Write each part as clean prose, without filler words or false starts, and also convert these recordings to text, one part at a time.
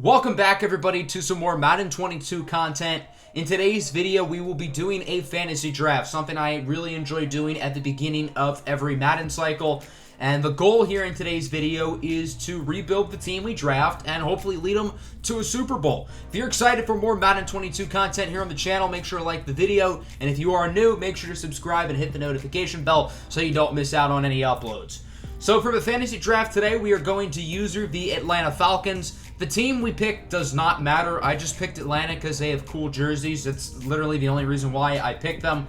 Welcome back, everybody, to some more Madden 22 content. In today's video, we will be doing a fantasy draft, something I really enjoy doing at the beginning of every Madden cycle. And the goal here in today's video is to rebuild the team we draft and hopefully lead them to a Super Bowl. If you're excited for more Madden 22 content here on the channel, make sure to like the video. And if you are new, make sure to subscribe and hit the notification bell so you don't miss out on any uploads. So for the fantasy draft today, we are going to use the Atlanta Falcons. The team we picked does not matter. I just picked Atlanta because they have cool jerseys. That's literally the only reason why I picked them.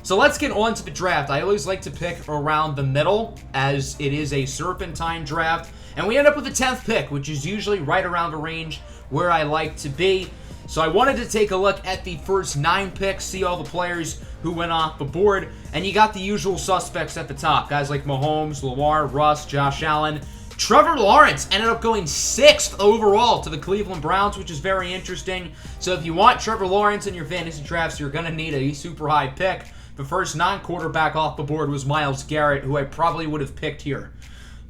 So let's get on to the draft. I always like to pick around the middle as it is a serpentine draft. And we end up with the 10th pick, which is usually right around the range where I like to be. So I wanted to take a look at the first 9 picks, see all the players who went off the board. And you got the usual suspects at the top. Guys like Mahomes, Lamar, Russ, Josh Allen. Trevor Lawrence ended up going 6th overall to the Cleveland Browns, which is very interesting. So if you want Trevor Lawrence in your fantasy drafts, you're going to need a super high pick. The first non-quarterback off the board was Myles Garrett, who I probably would have picked here.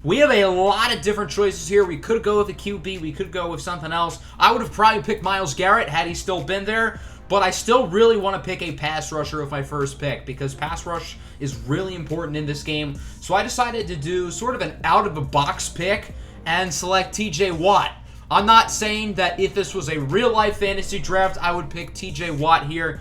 We have a lot of different choices here. We could go with a QB. We could go with something else. I would have probably picked Myles Garrett had he still been there. But I still really want to pick a pass rusher with my first pick because pass rush is really important in this game. So I decided to do sort of an out-of-the-box pick and select TJ Watt. I'm not saying that if this was a real-life fantasy draft, I would pick TJ Watt here.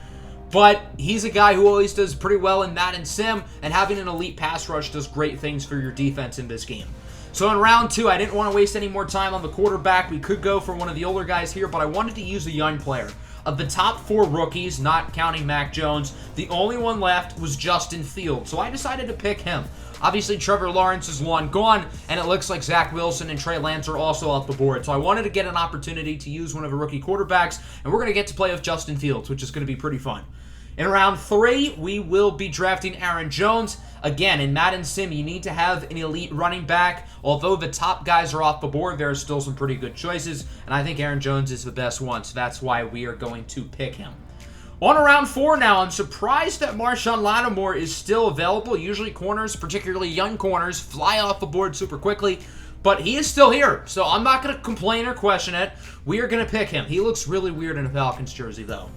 But he's a guy who always does pretty well in Madden Sim, and having an elite pass rush does great things for your defense in this game. So in round 2, I didn't want to waste any more time on the quarterback. We could go for one of the older guys here, but I wanted to use a young player. Of the top 4 rookies, not counting Mac Jones, the only one left was Justin Fields, so I decided to pick him. Obviously, Trevor Lawrence is long gone, and it looks like Zach Wilson and Trey Lance are also off the board. So I wanted to get an opportunity to use one of the rookie quarterbacks, and we're going to get to play with Justin Fields, which is going to be pretty fun. In round 3, we will be drafting Aaron Jones. Again, in Madden Sim, you need to have an elite running back. Although the top guys are off the board, there are still some pretty good choices, and I think Aaron Jones is the best one, so that's why we are going to pick him. On to round 4 now. I'm surprised that Marshon Lattimore is still available. Usually corners, particularly young corners, fly off the board super quickly, but he is still here, so I'm not going to complain or question it. We are going to pick him. He looks really weird in a Falcons jersey, though.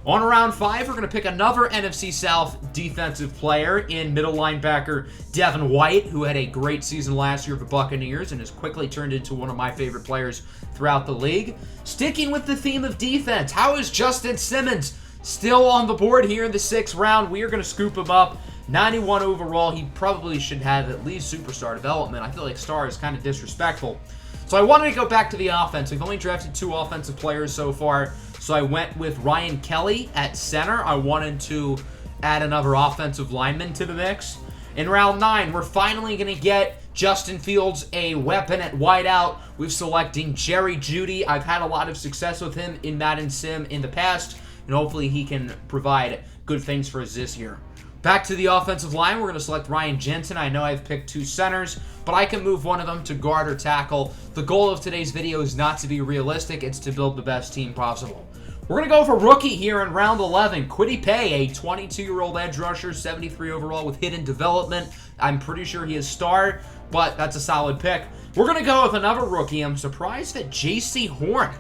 On round 5, we're going to pick another NFC South defensive player in middle linebacker Devin White, who had a great season last year for the Buccaneers and has quickly turned into one of my favorite players throughout the league. Sticking with the theme of defense, how is Justin Simmons still on the board here in the 6th round? We are going to scoop him up. 91 overall. He probably should have at least superstar development. I feel like star is kind of disrespectful. So I wanted to go back to the offense. We've only drafted 2 offensive players so far. So I went with Ryan Kelly at center. I wanted to add another offensive lineman to the mix. In round 9, we're finally going to get Justin Fields a weapon at wideout. We're selecting Jerry Jeudy. I've had a lot of success with him in Madden Sim in the past, and hopefully he can provide good things for us this year. Back to the offensive line, we're going to select Ryan Jensen. I know I've picked 2 centers, but I can move one of them to guard or tackle. The goal of today's video is not to be realistic, it's to build the best team possible. We're going to go for rookie here in round 11. Kwity Paye, a 22-year-old edge rusher, 73 overall with hidden development. I'm pretty sure he is star, but that's a solid pick. We're going to go with another rookie. I'm surprised that J.C. Horn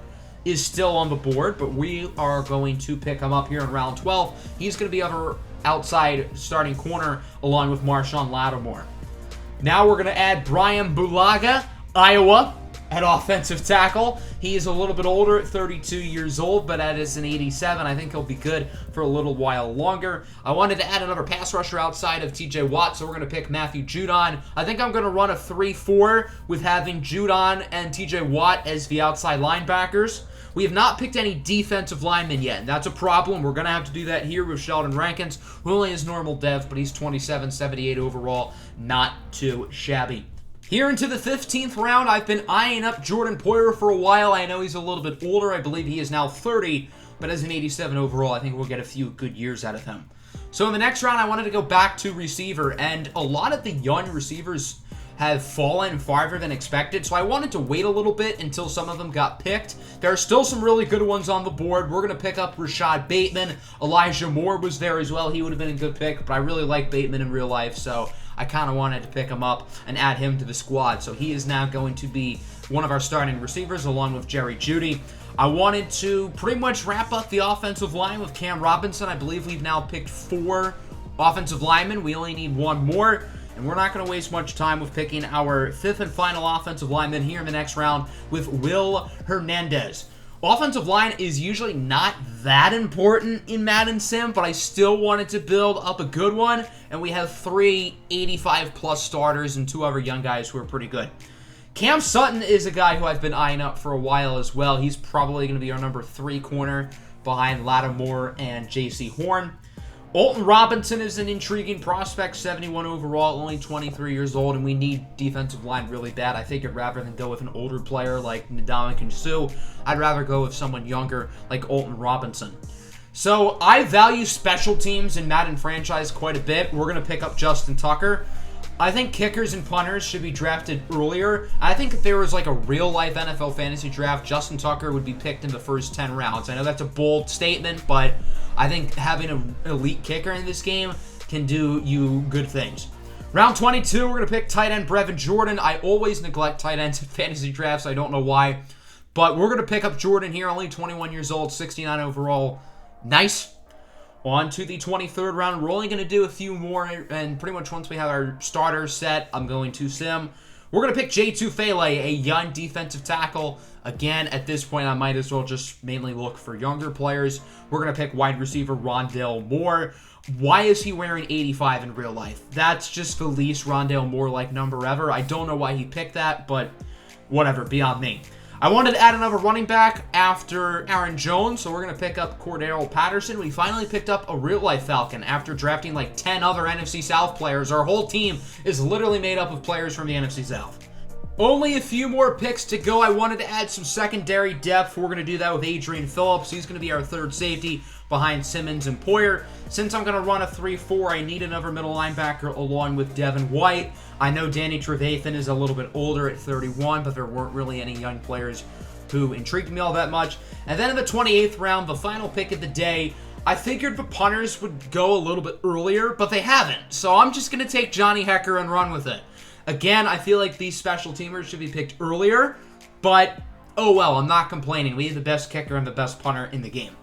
is still on the board, but we are going to pick him up here in round 12. He's going to be our outside starting corner along with Marshon Lattimore. Now we're going to add Brian Bulaga, Iowa, at offensive tackle. He is a little bit older at 32 years old, but that is an 87. I think he'll be good for a little while longer. I wanted to add another pass rusher outside of TJ Watt, so we're going to pick Matthew Judon. I think I'm going to run a 3-4 with having Judon and TJ Watt as the outside linebackers. We have not picked any defensive linemen yet, and that's a problem. We're going to have to do that here with Sheldon Rankins, who only has normal dev, but he's 27, 78 overall. Not too shabby. Here into the 15th round, I've been eyeing up Jordan Poyer for a while. I know he's a little bit older. I believe he is now 30, but as an 87 overall, I think we'll get a few good years out of him. So in the next round, I wanted to go back to receiver, and a lot of the young receivers have fallen farther than expected, so I wanted to wait a little bit until some of them got picked. There are still some really good ones on the board. We're going to pick up Rashad Bateman. Elijah Moore was there as well. He would have been a good pick, but I really like Bateman in real life, so I kind of wanted to pick him up and add him to the squad. So he is now going to be one of our starting receivers, along with Jerry Jeudy. I wanted to pretty much wrap up the offensive line with Cam Robinson. I believe we've now picked 4 offensive linemen. We only need 1 more, and we're not going to waste much time with picking our 5th and final offensive lineman here in the next round with Will Hernandez. Offensive line is usually not that important in Madden Sim, but I still wanted to build up a good one, and we have 3 85-plus starters and 2 other young guys who are pretty good. Cam Sutton is a guy who I've been eyeing up for a while as well. He's probably going to be our number 3 corner behind Lattimore and J.C. Horn. Alton Robinson is an intriguing prospect, 71 overall, only 23 years old, and we need defensive line really bad. I figured rather than go with an older player like Ndamukong Suh, I'd rather go with someone younger like Alton Robinson. So I value special teams in Madden franchise quite a bit. We're going to pick up Justin Tucker. I think kickers and punters should be drafted earlier. I think if there was like a real-life NFL fantasy draft, Justin Tucker would be picked in the first 10 rounds. I know that's a bold statement, but I think having an elite kicker in this game can do you good things. Round 22, we're going to pick tight end Brevin Jordan. I always neglect tight ends in fantasy drafts. I don't know why. But we're going to pick up Jordan here, only 21 years old, 69 overall. Nice. On to the 23rd round. We're only going to do a few more, and pretty much once we have our starters set, I'm going to sim. We're going to pick J. Tufele, a young defensive tackle. Again, at this point, I might as well just mainly look for younger players. We're going to pick wide receiver Rondale Moore. Why is he wearing 85 in real life? That's just the least Rondale Moore-like number ever. I don't know why he picked that, but whatever, beyond me. I wanted to add another running back after Aaron Jones, so we're going to pick up Cordero Patterson. We finally picked up a real-life Falcon after drafting like 10 other NFC South players. Our whole team is literally made up of players from the NFC South. Only a few more picks to go. I wanted to add some secondary depth. We're going to do that with Adrian Phillips. He's going to be our 3rd safety behind Simmons and Poyer. Since I'm going to run a 3-4, I need another middle linebacker along with Devin White. I know Danny Trevathan is a little bit older at 31, but there weren't really any young players who intrigued me all that much. And then in the 28th round, the final pick of the day, I figured the punters would go a little bit earlier, but they haven't. So I'm just going to take Johnny Hecker and run with it. Again, I feel like these special teamers should be picked earlier, but oh well, I'm not complaining. We have the best kicker and the best punter in the game.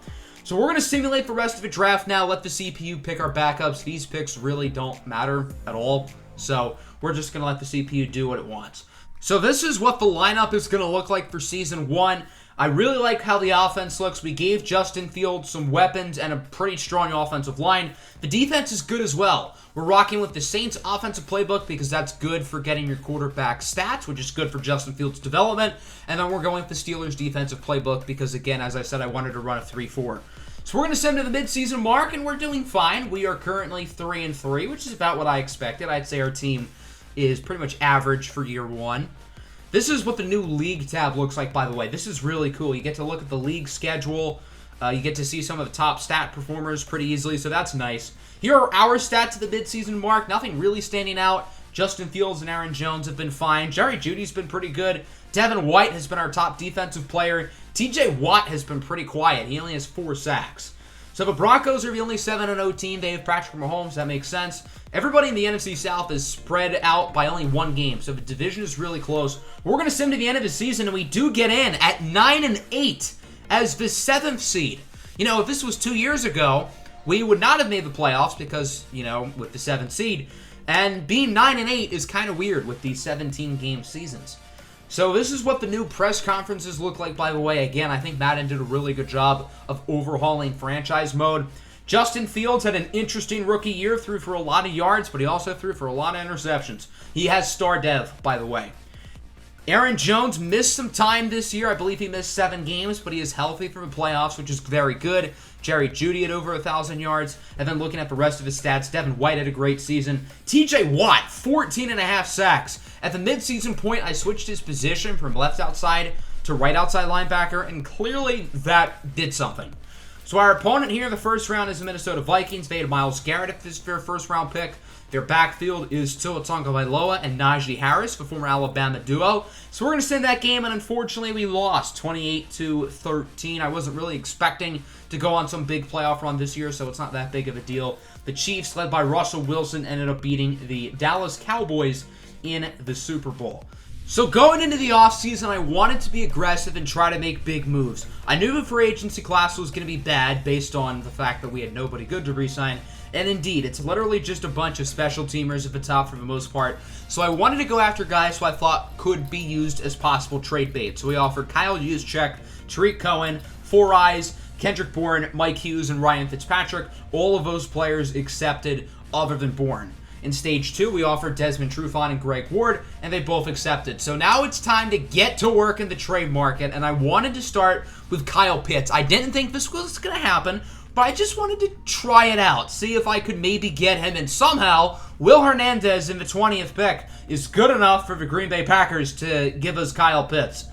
So we're going to simulate the rest of the draft now, let the CPU pick our backups. These picks really don't matter at all, so we're just going to let the CPU do what it wants. So this is what the lineup is going to look like for Season 1. I really like how the offense looks. We gave Justin Fields some weapons and a pretty strong offensive line. The defense is good as well. We're rocking with the Saints offensive playbook because that's good for getting your quarterback stats, which is good for Justin Fields' development. And then we're going with the Steelers defensive playbook because, again, as I said, I wanted to run a 3-4. So we're going to send to the midseason mark, and we're doing fine. We are currently 3-3, which is about what I expected. I'd say our team is pretty much average for year 1. This is what the new league tab looks like, by the way. This is really cool. You get to look at the league schedule. You get to see some of the top stat performers pretty easily, so that's nice. Here are our stats at the midseason mark. Nothing really standing out. Justin Fields and Aaron Jones have been fine. Jerry Jeudy's been pretty good. Devin White has been our top defensive player. TJ Watt has been pretty quiet. He only has 4 sacks. So the Broncos are the only 7-0 team. They have Patrick Mahomes. That makes sense. Everybody in the NFC South is spread out by only 1 game, so the division is really close. We're going to sim to the end of the season, and we do get in at 9-8 as the 7th seed. You know, if this was 2 years ago, we would not have made the playoffs because, you know, with the 7th seed. And being 9-8 is kind of weird with these 17-game seasons. So this is what the new press conferences look like, by the way. Again, I think Madden did a really good job of overhauling franchise mode. Justin Fields had an interesting rookie year, threw for a lot of yards, but he also threw for a lot of interceptions. He has star dev, by the way. Aaron Jones missed some time this year. I believe he missed 7 games, but he is healthy for the playoffs, which is very good. Jerry Jeudy had over 1,000 yards. And then looking at the rest of his stats, Devin White had a great season. TJ Watt, 14.5 sacks. At the midseason point, I switched his position from left outside to right outside linebacker, and clearly that did something. So our opponent here in the first round is the Minnesota Vikings. They had Myles Garrett as their first-round pick. Their backfield is Tua Tagovailoa and Najee Harris, the former Alabama duo. So we're going to send that game, and unfortunately we lost 28-13. I wasn't really expecting to go on some big playoff run this year, so it's not that big of a deal. The Chiefs, led by Russell Wilson, ended up beating the Dallas Cowboys in the Super Bowl. So going into the offseason, I wanted to be aggressive and try to make big moves. I knew the free agency class was going to be bad based on the fact that we had nobody good to re-sign. And indeed, it's literally just a bunch of special teamers at the top for the most part. So I wanted to go after guys who I thought could be used as possible trade bait. So we offered Kyle Juszczyk, Tariq Cohen, Four Eyes, Kendrick Bourne, Mike Hughes, and Ryan Fitzpatrick. All of those players accepted other than Bourne. In Stage 2, we offered Desmond Trufant and Greg Ward, and they both accepted. So now it's time to get to work in the trade market, and I wanted to start with Kyle Pitts. I didn't think this was going to happen, but I just wanted to try it out, see if I could maybe get him, and somehow Will Hernandez in the 20th pick is good enough for the Green Bay Packers to give us Kyle Pitts.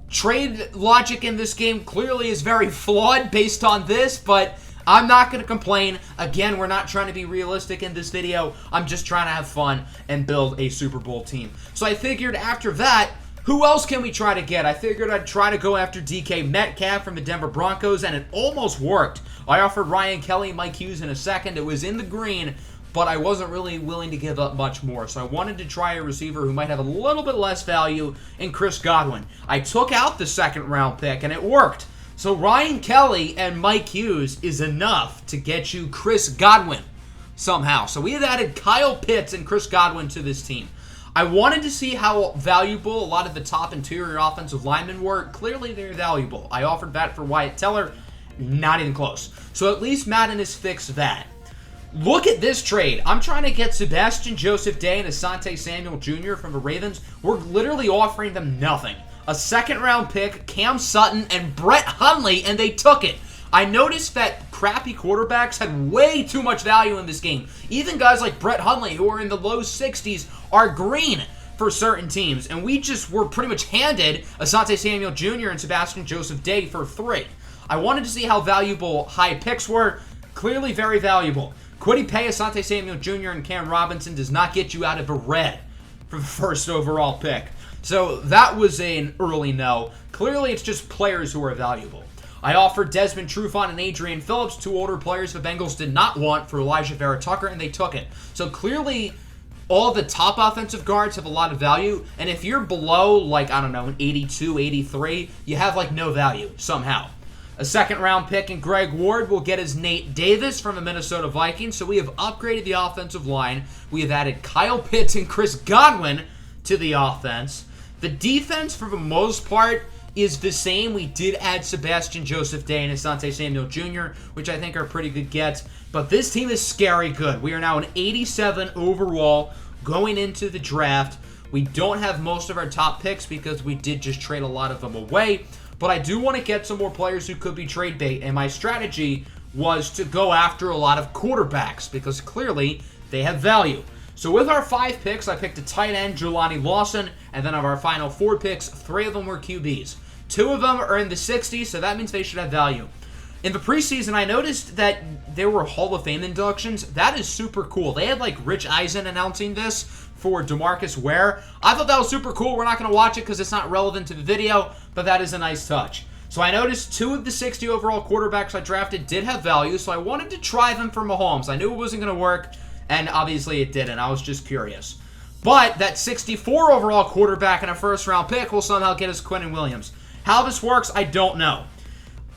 Trade logic in this game clearly is very flawed based on this, but I'm not going to complain. Again, we're not trying to be realistic in this video. I'm just trying to have fun and build a Super Bowl team. So I figured after that, who else can we try to get? I figured I'd try to go after DK Metcalf from the Denver Broncos, and it almost worked. I offered Ryan Kelly, Mike Hughes in a second. It was in the green, but I wasn't really willing to give up much more. So I wanted to try a receiver who might have a little bit less value in Chris Godwin. I took out the second-round pick, and it worked. So Ryan Kelly and Mike Hughes is enough to get you Chris Godwin somehow. So we have added Kyle Pitts and Chris Godwin to this team. I wanted to see how valuable a lot of the top interior offensive linemen were. Clearly they're valuable. I offered that for Wyatt Teller. Not even close. So at least Madden has fixed that. Look at this trade. I'm trying to get Sebastian Joseph Day and Asante Samuel Jr. from the Ravens. We're literally offering them nothing. A second-round pick, Cam Sutton, and Brett Hundley, and they took it. I noticed that crappy quarterbacks had way too much value in this game. Even guys like Brett Hundley, who are in the low 60s, are green for certain teams. And we just were pretty much handed Asante Samuel Jr. and Sebastian Joseph Day for 3. I wanted to see how valuable high picks were. Clearly very valuable. Kwity Paye, Asante Samuel Jr., and Cam Robinson does not get you out of the red for the first overall pick. So that was an early no. Clearly, it's just players who are valuable. I offered Desmond Trufant and Adrian Phillips, 2 older players the Bengals did not want, for Elijah Vera Tucker, and they took it. So clearly, all the top offensive guards have a lot of value, and if you're below, like, I don't know, an 82, 83, you have, like, no value somehow. A second-round pick in Greg Ward will get us Nate Davis from the Minnesota Vikings, so we have upgraded the offensive line. We have added Kyle Pitts and Chris Godwin to the offense. The defense, for the most part, is the same. We did add Sebastian Joseph Day and Asante Samuel Jr., which I think are pretty good gets. But this team is scary good. We are now an 87 overall going into the draft. We don't have most of our top picks because we did just trade a lot of them away. But I do want to get some more players who could be trade bait. And my strategy was to go after a lot of quarterbacks because clearly they have value. So with our 5 picks, I picked a tight end, Jelani Lawson, and then of our final 4 picks, 3 of them were QBs. 2 of them are in the 60s, so that means they should have value. In the preseason, I noticed that there were Hall of Fame inductions. That is super cool. They had like Rich Eisen announcing this for DeMarcus Ware. I thought that was super cool. We're not going to watch it because it's not relevant to the video, but that is a nice touch. So I noticed 2 of the 60 overall quarterbacks I drafted did have value, so I wanted to try them for Mahomes. I knew it wasn't going to work. And obviously it didn't. I was just curious. But that 64 overall quarterback and a first-round pick will somehow get us Quinnen Williams. How this works, I don't know.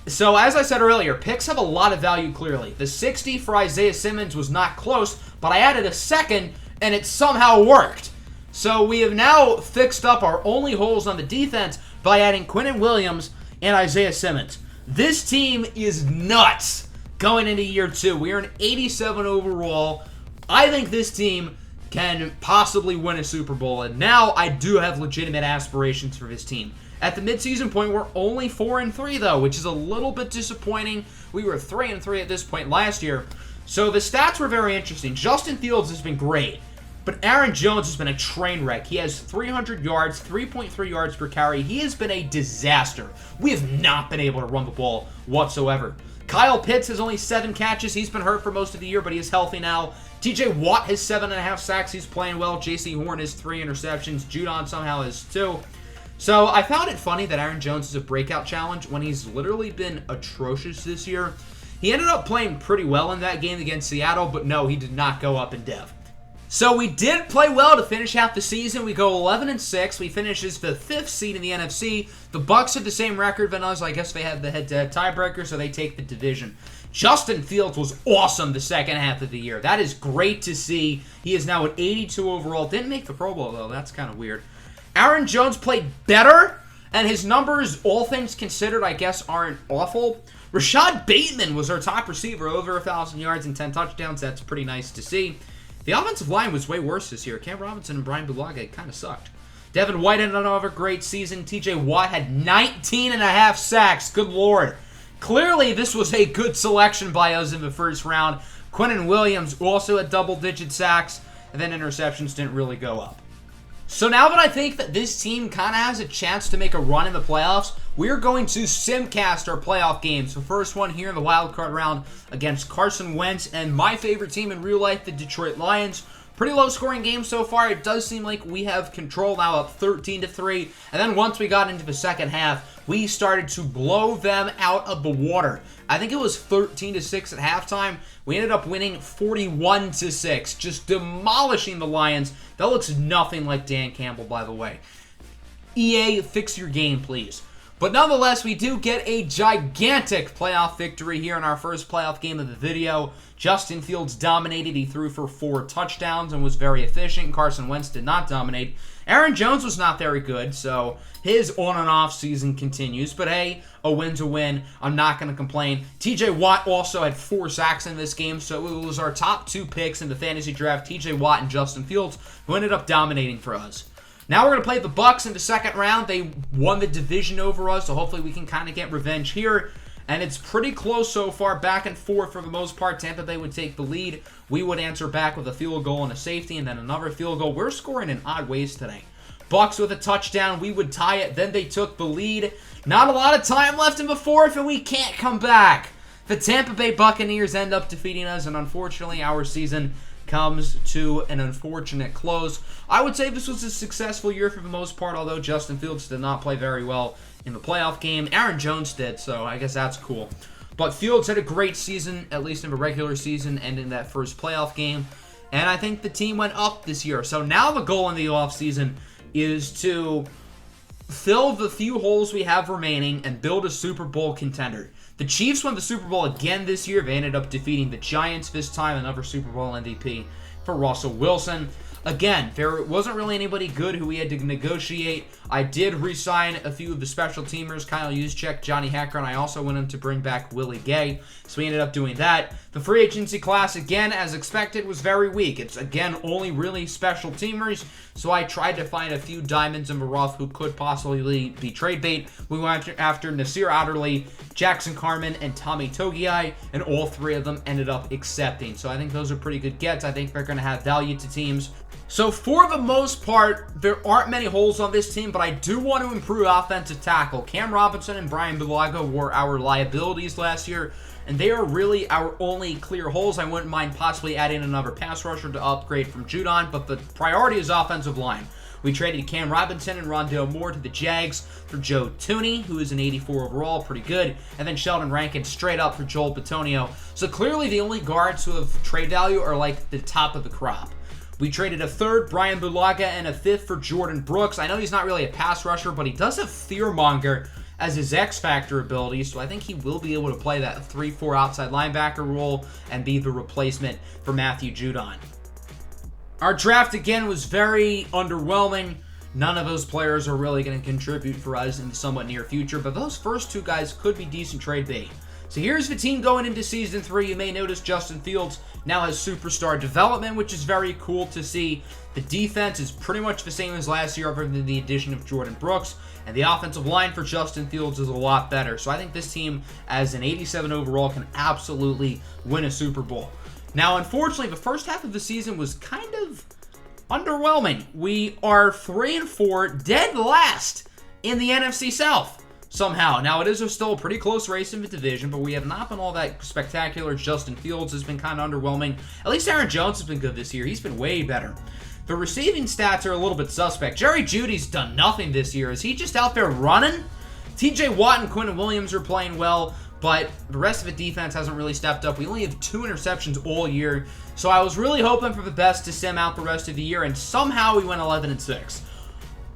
So as I said earlier, picks have a lot of value clearly. The 60 for Isaiah Simmons was not close, but I added a second, and it somehow worked. So we have now fixed up our only holes on the defense by adding Quinnen Williams and Isaiah Simmons. This team is nuts going into year 2. We are an 87 overall. I think this team can possibly win a Super Bowl, and now I do have legitimate aspirations for this team. At the midseason point, we're only 4-3, though, which is a little bit disappointing. We were 3-3 at this point last year. So the stats were very interesting. Justin Fields has been great, but Aaron Jones has been a train wreck. He has 300 yards, 3.3 yards per carry. He has been a disaster. We have not been able to run the ball whatsoever. Kyle Pitts has only 7 catches. He's been hurt for most of the year, but he is healthy now. TJ Watt has 7.5 sacks. He's playing well. JC Horn has 3 interceptions. Judon somehow has 2. So I found it funny that Aaron Jones is a breakout challenge when he's literally been atrocious this year. He ended up playing pretty well in that game against Seattle, but no, he did not go up in dev. So we did play well to finish out the season. We go 11-6. We finish as the 5th seed in the NFC. The Bucs had the same record than us. I guess they had the head-to-head tiebreaker, so they take the division. Justin Fields was awesome the second half of the year. That is great to see. He is now at 82 overall. Didn't make the Pro Bowl, though. That's kind of weird. Aaron Jones played better, and his numbers, all things considered, I guess, aren't awful. Rashad Bateman was our top receiver, over 1,000 yards and 10 touchdowns. That's pretty nice to see. The offensive line was way worse this year. Cam Robinson and Brian Bulaga kind of sucked. Devin White had another great season. TJ Watt had 19.5 sacks. Good Lord. Clearly, this was a good selection by us in the first round. Quinnen Williams also had double-digit sacks, and then interceptions didn't really go up. So now that I think that this team kind of has a chance to make a run in the playoffs, we're going to simcast our playoff games. The first one here in the wild card round against Carson Wentz and my favorite team in real life, the Detroit Lions. Pretty low-scoring game so far. It does seem like we have control now, up 13-3. And then once we got into the second half, we started to blow them out of the water. I think it was 13-6 at halftime. We ended up winning 41-6, just demolishing the Lions. That looks nothing like Dan Campbell, by the way. EA, fix your game, please. But nonetheless, we do get a gigantic playoff victory here in our first playoff game of the video. Justin Fields dominated. He threw for 4 touchdowns and was very efficient. Carson Wentz did not dominate. Aaron Jones was not very good, so his on and off season continues. But hey, a win's a win. I'm not going to complain. TJ Watt also had 4 sacks in this game, so it was our top 2 picks in the fantasy draft, TJ Watt and Justin Fields, who ended up dominating for us. Now we're going to play the Bucs in the second round. They won the division over us, so hopefully we can kind of get revenge here. And it's pretty close so far, back and forth for the most part. Tampa Bay would take the lead. We would answer back with a field goal and a safety, and then another field goal. We're scoring in odd ways today. Bucs with a touchdown. We would tie it. Then they took the lead. Not a lot of time left in the fourth, and we can't come back. The Tampa Bay Buccaneers end up defeating us, and unfortunately our season comes to an unfortunate close. I would say this was a successful year for the most part, although Justin Fields did not play very well in the playoff game. Aaron Jones did, so I guess that's cool. But Fields had a great season, at least in the regular season and in that first playoff game. And I think the team went up this year. So now the goal in the offseason is to fill the few holes we have remaining and build a Super Bowl contender. The Chiefs won the Super Bowl again this year. They ended up defeating the Giants this time, another Super Bowl MVP for Russell Wilson. Again, there wasn't really anybody good who we had to negotiate. I did re-sign a few of the special teamers, Kyle Juszczyk, Johnny Hecker, and I also wanted to bring back Willie Gay, so we ended up doing that. The free agency class, again, as expected, was very weak. It's, again, only really special teamers, so I tried to find a few diamonds in the rough who could possibly be trade bait. We went after Nasir Adderley, Jackson Carman, and Tommy Togiai, and all 3 of them ended up accepting. So I think those are pretty good gets. I think they're going to have value to teams. So for the most part, there aren't many holes on this team, but I do want to improve offensive tackle. Cam Robinson and Brian Bulaga were our liabilities last year, and they are really our only clear holes. I wouldn't mind possibly adding another pass rusher to upgrade from Judon, but the priority is offensive line. We traded Cam Robinson and Rondale Moore to the Jags for Joe Thuney, who is an 84 overall, pretty good, and then Sheldon Rankin straight up for Joel Bitonio. So clearly the only guards who have trade value are like the top of the crop. We traded a 3rd, Brian Bulaga, and a 5th for Jordan Brooks. I know he's not really a pass rusher, but he does have Fearmonger as his X-Factor ability, so I think he will be able to play that 3-4 outside linebacker role and be the replacement for Matthew Judon. Our draft, again, was very underwhelming. None of those players are really going to contribute for us in the somewhat near future, but those first 2 guys could be decent trade bait. So here's the team going into Season 3. You may notice Justin Fields now has superstar development, which is very cool to see. The defense is pretty much the same as last year, other than the addition of Jordan Brooks. And the offensive line for Justin Fields is a lot better. So I think this team, as an 87 overall, can absolutely win a Super Bowl. Now, unfortunately, the first half of the season was kind of underwhelming. We are 3-4, dead last in the NFC South. Somehow. Now, it is still a pretty close race in the division, but we have not been all that spectacular. Justin Fields has been kind of underwhelming. At least Aaron Jones has been good this year. He's been way better. The receiving stats are a little bit suspect. Jerry Jeudy's done nothing this year. Is he just out there running? TJ Watt and Quinnen Williams are playing well. but the rest of the defense hasn't really stepped up. We only have 2 interceptions all year, so I was really hoping for the best to sim out the rest of the year, and somehow we went 11-6.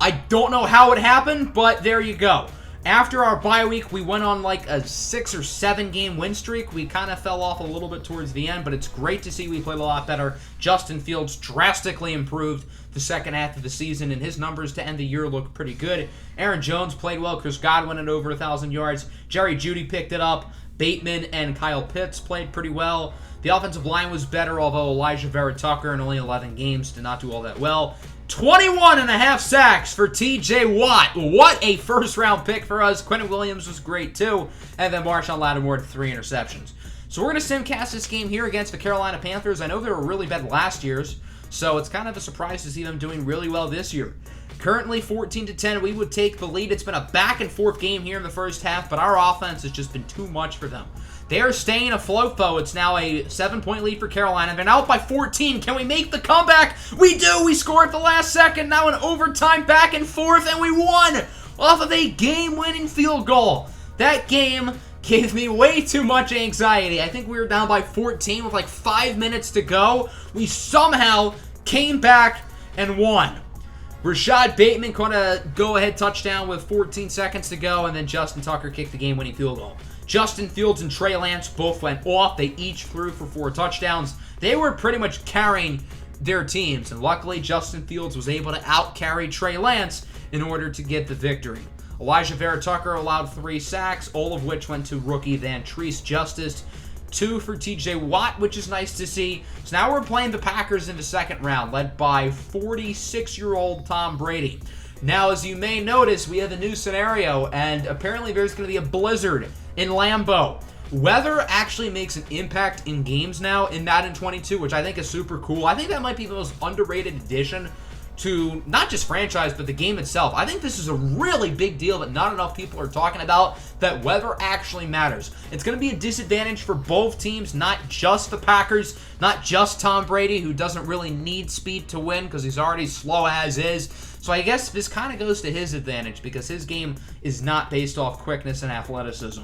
I don't know how it happened, but there you go. After our bye week, we went on like a 6 or 7 game win streak. We kind of fell off a little bit towards the end, but it's great to see we played a lot better. Justin Fields drastically improved the second half of the season, and his numbers to end the year look pretty good. Aaron Jones played well. Chris Godwin at over 1,000 yards. Jerry Jeudy picked it up. Bateman and Kyle Pitts played pretty well. The offensive line was better, although Elijah Vera-Tucker in only 11 games did not do all that well. 21.5 sacks for TJ Watt. What a first-round pick for us. Quentin Williams was great, too. And then Marshawn Lattimore had 3 interceptions. So we're going to simcast this game here against the Carolina Panthers. I know they were really bad last year's, so it's kind of a surprise to see them doing really well this year. Currently 14-10, we would take the lead. It's been a back-and-forth game here in the first half, but our offense has just been too much for them. They are staying afloat, though. It's now a 7-point lead for Carolina. They're now up by 14. Can we make the comeback? We do. We score at the last second. Now an overtime back and forth, and we won off of a game-winning field goal. That game gave me way too much anxiety. I think we were down by 14 with like 5 minutes to go. We somehow came back and won. Rashad Bateman caught a go-ahead touchdown with 14 seconds to go, and then Justin Tucker kicked the game-winning field goal. Justin Fields and Trey Lance both went off. They each threw for 4 touchdowns. They were pretty much carrying their teams, and luckily Justin Fields was able to out-carry Trey Lance in order to get the victory. Elijah Vera-Tucker allowed 3 sacks, all of which went to rookie Vantrese Justice. 2 for TJ Watt, which is nice to see. So now we're playing the Packers in the second round, led by 46-year-old Tom Brady. Now, as you may notice, we have a new scenario, and apparently there's going to be a blizzard in Lambeau. Weather actually makes an impact in games now in Madden 22, which I think is super cool. I think that might be the most underrated addition to not just franchise, but the game itself. I think this is a really big deal that not enough people are talking about, that weather actually matters. It's going to be a disadvantage for both teams, not just the Packers, not just Tom Brady, who doesn't really need speed to win because he's already slow as is. So I guess this kind of goes to his advantage because his game is not based off quickness and athleticism.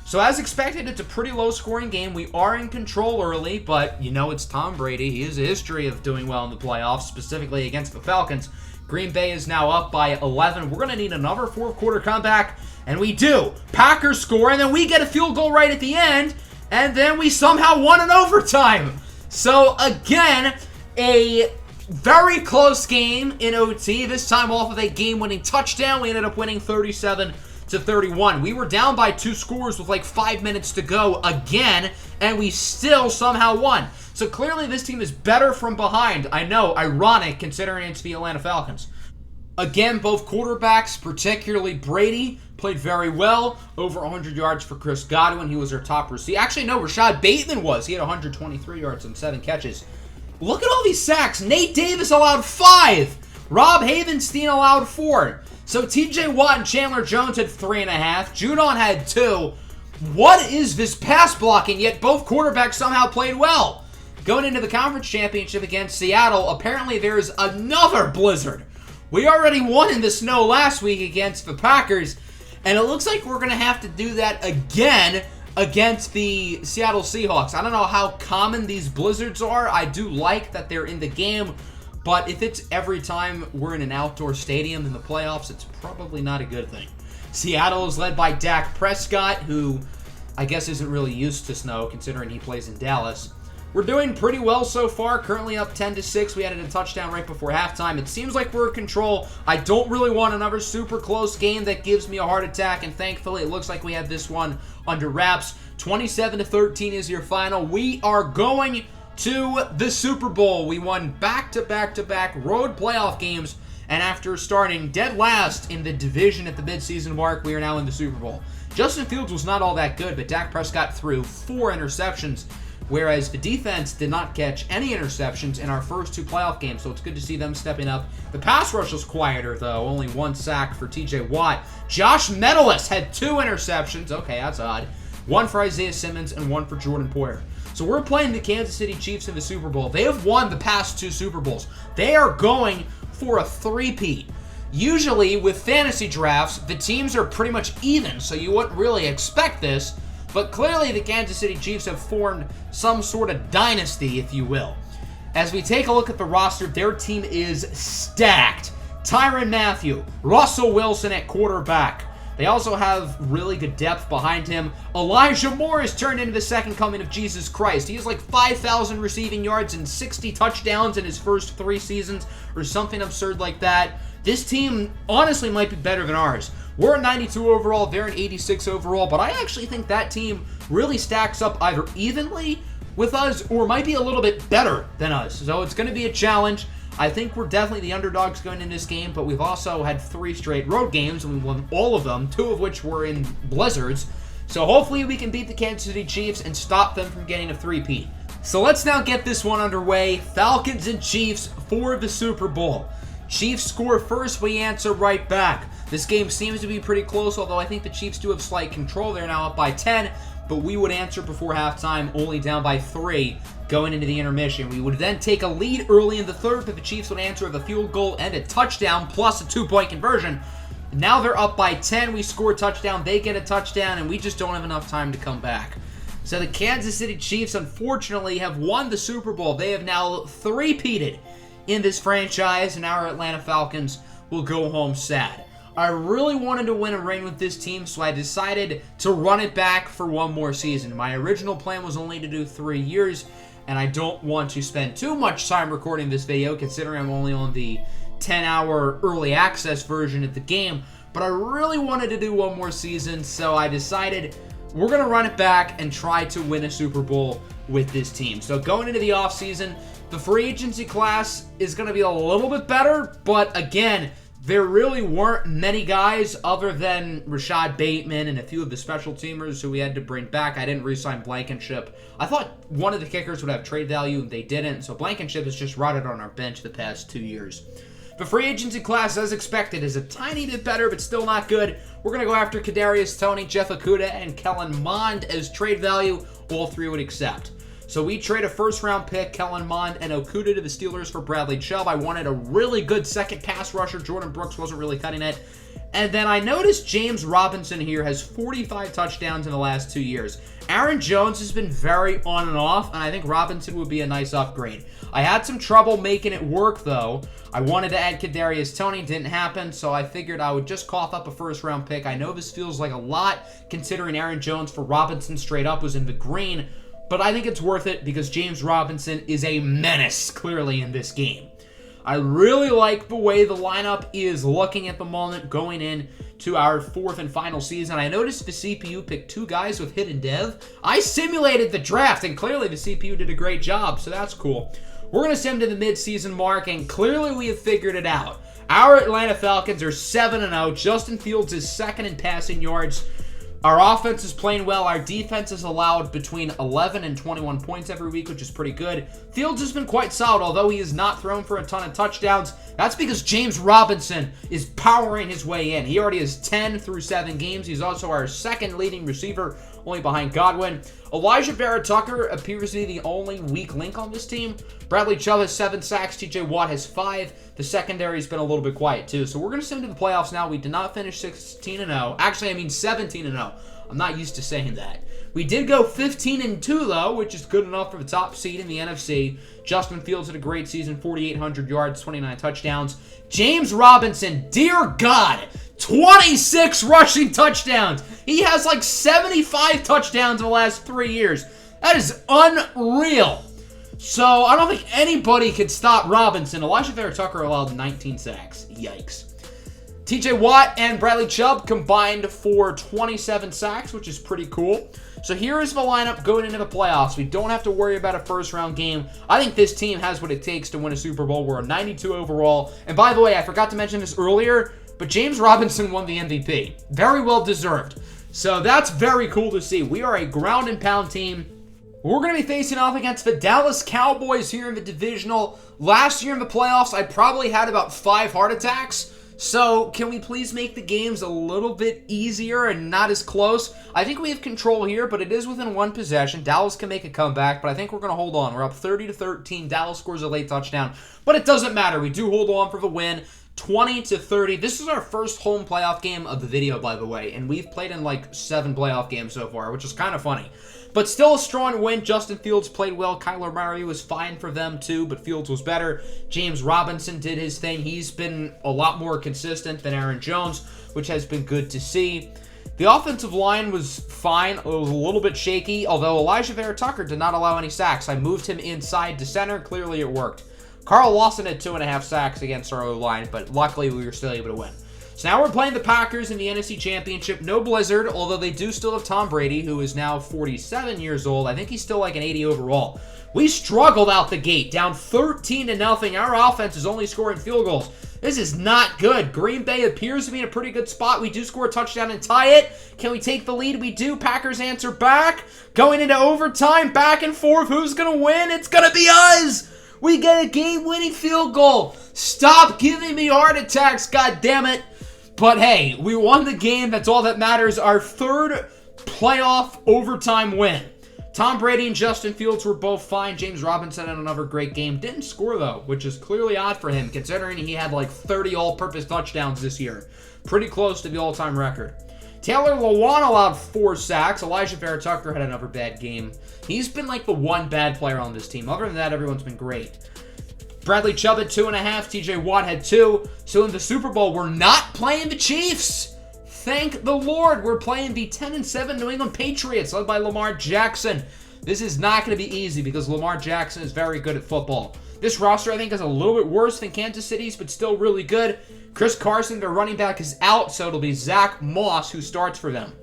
So as expected, it's a pretty low-scoring game. We are in control early, but you know it's Tom Brady. He has a history of doing well in the playoffs, specifically against the Falcons. Green Bay is now up by 11. We're going to need another fourth-quarter comeback, and we do. Packers score, and then we get a field goal right at the end, and then we somehow won in overtime. So again, a very close game in OT, this time off of a game-winning touchdown. We ended up winning 37-31. We were down by 2 scores with like 5 minutes to go again, and we still somehow won. So clearly this team is better from behind. I know, ironic considering it's the Atlanta Falcons. Again, both quarterbacks, particularly Brady, played very well. Over 100 yards for Chris Godwin. He was our top receiver. Actually, no, Rashad Bateman was. He had 123 yards and 7 catches. Look at all these sacks. Nate Davis allowed 5. Rob Havenstein allowed 4. So TJ Watt and Chandler Jones had 3.5. Judon had 2. What is this pass blocking? Yet both quarterbacks somehow played well. Going into the conference championship against Seattle, apparently there's another blizzard. We already won in the snow last week against the Packers, and it looks like we're going to have to do that again against the Seattle Seahawks. I don't know how common these blizzards are. I do like that they're in the game, but if it's every time we're in an outdoor stadium in the playoffs, it's probably not a good thing. Seattle is led by Dak Prescott, who I guess isn't really used to snow considering he plays in Dallas. We're doing pretty well so far, currently up 10-6. We added a touchdown right before halftime. It seems like we're in control. I don't really want another super close game that gives me a heart attack, and thankfully it looks like we have this one under wraps. 27-13 is your final. We are going to the Super Bowl. We won back-to-back-to-back road playoff games, and after starting dead last in the division at the midseason mark, we are now in the Super Bowl. Justin Fields was not all that good, but Dak Prescott threw 4 interceptions, whereas the defense did not catch any interceptions in our first 2 playoff games, so it's good to see them stepping up. The pass rush was quieter, though. Only 1 sack for TJ Watt. Josh Metellus had 2 interceptions. Okay, that's odd. 1 for Isaiah Simmons and 1 for Jordan Poyer. So we're playing the Kansas City Chiefs in the Super Bowl. They have won the past 2 Super Bowls. They are going for a 3-peat. Usually, with fantasy drafts, the teams are pretty much even, so you wouldn't really expect this. But clearly the Kansas City Chiefs have formed some sort of dynasty, if you will. As we take a look at the roster, their team is stacked. Tyrann Mathieu, Russell Wilson at quarterback. They also have really good depth behind him. Elijah Moore has turned into the second coming of Jesus Christ. He has like 5,000 receiving yards and 60 touchdowns in his first 3 seasons or something absurd like that. This team honestly might be better than ours. We're at 92 overall, they're at 86 overall, but I actually think that team really stacks up either evenly with us or might be a little bit better than us. So it's going to be a challenge. I think we're definitely the underdogs going into this game, but we've also had 3 straight road games, and we won all of them, 2 of which were in blizzards. So hopefully we can beat the Kansas City Chiefs and stop them from getting a 3-peat. So let's now get this one underway. Falcons and Chiefs for the Super Bowl. Chiefs score first, we answer right back. This game seems to be pretty close, although I think the Chiefs do have slight control. They're now up by 10, but we would answer before halftime, only down by 3 going into the intermission. We would then take a lead early in the third, but the Chiefs would answer with a field goal and a touchdown plus a 2-point conversion. Now they're up by 10. We score a touchdown, they get a touchdown, and we just don't have enough time to come back. So the Kansas City Chiefs, unfortunately, have won the Super Bowl. They have now 3-peated in this franchise, and our Atlanta Falcons will go home sad. I really wanted to win a ring with this team, so I decided to run it back for 1 more season. My original plan was only to do 3 years, and I don't want to spend too much time recording this video, considering I'm only on the 10-hour early access version of the game, but I really wanted to do 1 more season, so I decided we're going to run it back and try to win a Super Bowl with this team. So going into the offseason, the free agency class is going to be a little bit better, but again, there really weren't many guys other than Rashad Bateman and a few of the special teamers who we had to bring back. I didn't re-sign Blankenship. I thought one of the kickers would have trade value, and they didn't, so Blankenship has just rotted on our bench the past 2 years. The free agency class, as expected, is a tiny bit better, but still not good. We're going to go after Kadarius Toney, Jeff Okudah, and Kellen Mond as trade value. All 3 would accept. So we trade a first-round pick, Kellen Mond, and Okudah to the Steelers for Bradley Chubb. I wanted a really good second pass rusher. Jordan Brooks wasn't really cutting it. And then I noticed James Robinson here has 45 touchdowns in the last 2 years. Aaron Jones has been very on and off, and I think Robinson would be a nice upgrade. I had some trouble making it work, though. I wanted to add Kadarius Toney, didn't happen, so I figured I would just cough up a first-round pick. I know this feels like a lot, considering Aaron Jones for Robinson straight up was in the green, but I think it's worth it because James Robinson is a menace, clearly, in this game. I really like the way the lineup is looking at the moment going in to our 4th and final season. I noticed the CPU picked 2 guys with hidden dev. I simulated the draft, and clearly the CPU did a great job, so that's cool. We're going to sim to the mid-season mark, and clearly we have figured it out. Our Atlanta Falcons are 7-0. Justin Fields is 2nd in passing yards. Our offense is playing well. Our defense has allowed between 11 and 21 points every week, which is pretty good. Fields has been quite solid, although he has not thrown for a ton of touchdowns. That's because James Robinson is powering his way in. He already has 10 through 7 games. He's also our 2nd leading receiver, only behind Godwin. Elijah Vera-Tucker appears to be the only weak link on this team. Bradley Chubb has 7 sacks. TJ Watt has 5. The secondary's been a little bit quiet, too. So we're going to send to the playoffs now. We did not finish 16-0. Actually, I mean 17-0. I'm not used to saying that. We did go 15-2, though, which is good enough for the top seed in the NFC. Justin Fields had a great season, 4,800 yards, 29 touchdowns. James Robinson, dear God, 26 rushing touchdowns. He has like 75 touchdowns in the last 3 years. That is unreal. So I don't think anybody could stop Robinson. Elijah Vera-Tucker allowed 19 sacks. Yikes. TJ Watt and Bradley Chubb combined for 27 sacks, which is pretty cool. So here is the lineup going into the playoffs. We don't have to worry about a first-round game. I think this team has what it takes to win a Super Bowl. We're a 92 overall. And by the way, I forgot to mention this earlier, but James Robinson won the MVP. Very well deserved. So that's very cool to see. We are a ground and pound team. We're going to be facing off against the Dallas Cowboys here in the divisional. Last year in the playoffs, I probably had about 5 heart attacks. So can we please make the games a little bit easier and not as close? I think we have control here, but it is within 1 possession. Dallas can make a comeback, but I think we're going to hold on. We're up 30-13. Dallas scores a late touchdown, but it doesn't matter. We do hold on for the win. 20-30. This is our first home playoff game of the video, by the way, and we've played in like 7 playoff games so far, which is kind of funny. But still a strong win. Justin Fields played well. Kyler Murray was fine for them too, but Fields was better. James Robinson did his thing. He's been a lot more consistent than Aaron Jones, which has been good to see. The offensive line was fine. It was a little bit shaky, although Elijah Vera Tucker did not allow any sacks. I moved him inside to center. Clearly it worked. Carl Lawson had 2.5 sacks against our O-line, but luckily we were still able to win. So now we're playing the Packers in the NFC Championship. No Blizzard, although they do still have Tom Brady, who is now 47 years old. I think he's still like an 80 overall. We struggled out the gate, down 13-0. Our offense is only scoring field goals. This is not good. Green Bay appears to be in a pretty good spot. We do score a touchdown and tie it. Can we take the lead? We do. Packers answer back. Going into overtime, back and forth. Who's going to win? It's going to be us. We get a game-winning field goal. Stop giving me heart attacks, God damn it. But hey, we won the game. That's all that matters. Our 3rd playoff overtime win. Tom Brady and Justin Fields were both fine. James Robinson had another great game. Didn't score, though, which is clearly odd for him, considering he had like 30 all-purpose touchdowns this year. Pretty close to the all-time record. Taylor Lewan allowed 4 sacks. Elijah Vera Tucker had another bad game. He's been like the one bad player on this team. Other than that, everyone's been great. Bradley Chubb had 2.5. TJ Watt had 2. So in the Super Bowl, we're not playing the Chiefs. Thank the Lord. We're playing the 10-7 New England Patriots, led by Lamar Jackson. This is not going to be easy because Lamar Jackson is very good at football. This roster, I think, is a little bit worse than Kansas City's, but still really good. Chris Carson, their running back, is out, so it'll be Zach Moss who starts for them.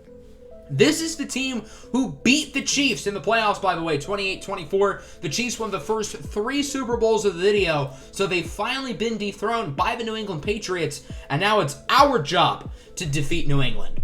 This is the team who beat the Chiefs in the playoffs, by the way, 28-24. The Chiefs won the first 3 Super Bowls of the video, so they've finally been dethroned by the New England Patriots, and now it's our job to defeat New England.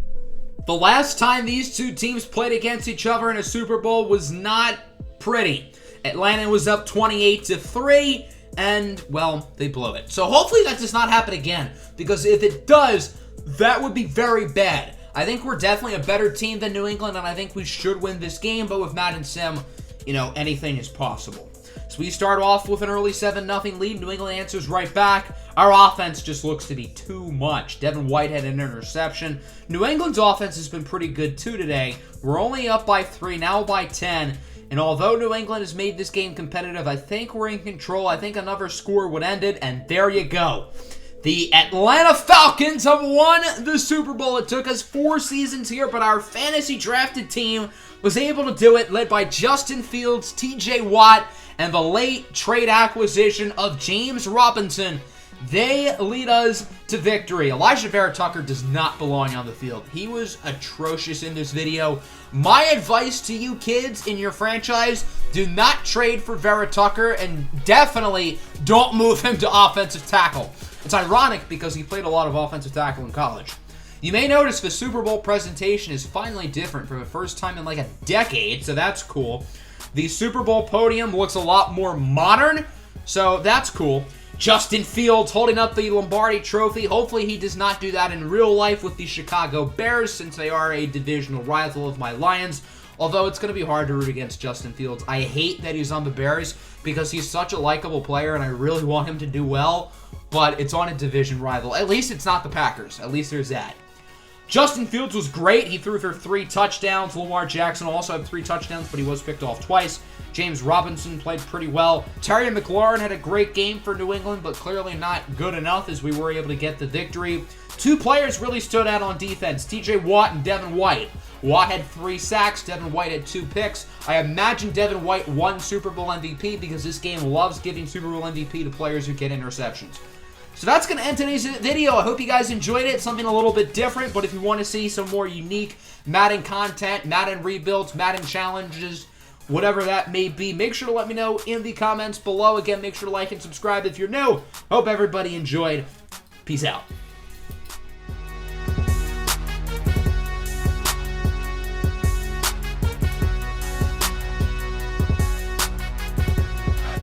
The last time these two teams played against each other in a Super Bowl was not pretty. Atlanta was up 28-3, and, well, they blew it. So hopefully that does not happen again, because if it does, that would be very bad. I think we're definitely a better team than New England, and I think we should win this game, but with Madden Sim, you know, anything is possible. So we start off with an early 7-0 lead. New England answers right back. Our offense just looks to be too much. Devin White had an interception. New England's offense has been pretty good too today. We're only up by 3, now by 10. And although New England has made this game competitive, I think we're in control. I think another score would end it, and there you go. The Atlanta Falcons have won the Super Bowl. It took us 4 seasons here, but our fantasy drafted team was able to do it, led by Justin Fields, TJ Watt, and the late trade acquisition of James Robinson. They lead us to victory. Elijah Vera Tucker does not belong on the field. He was atrocious in this video. My advice to you kids in your franchise, do not trade for Vera Tucker, and definitely don't move him to offensive tackle. It's ironic because he played a lot of offensive tackle in college. You may notice the Super Bowl presentation is finally different for the first time in like a decade, so that's cool. The Super Bowl podium looks a lot more modern, so that's cool. Justin Fields holding up the Lombardi Trophy. Hopefully he does not do that in real life with the Chicago Bears, since they are a divisional rival of my Lions. Although it's going to be hard to root against Justin Fields. I hate that he's on the Bears because he's such a likable player and I really want him to do well. But it's on a division rival. At least it's not the Packers. At least there's that. Justin Fields was great. He threw for 3 touchdowns. Lamar Jackson also had 3 touchdowns, but he was picked off twice. James Robinson played pretty well. Terry McLaurin had a great game for New England, but clearly not good enough as we were able to get the victory. 2 players really stood out on defense, TJ Watt and Devin White. Watt had 3 sacks, Devin White had 2 picks. I imagine Devin White won Super Bowl MVP because this game loves giving Super Bowl MVP to players who get interceptions. So that's going to end today's video. I hope you guys enjoyed it. Something a little bit different, but if you want to see some more unique Madden content, Madden rebuilds, Madden challenges, whatever that may be, make sure to let me know in the comments below. Again, make sure to like and subscribe if you're new. Hope everybody enjoyed. Peace out.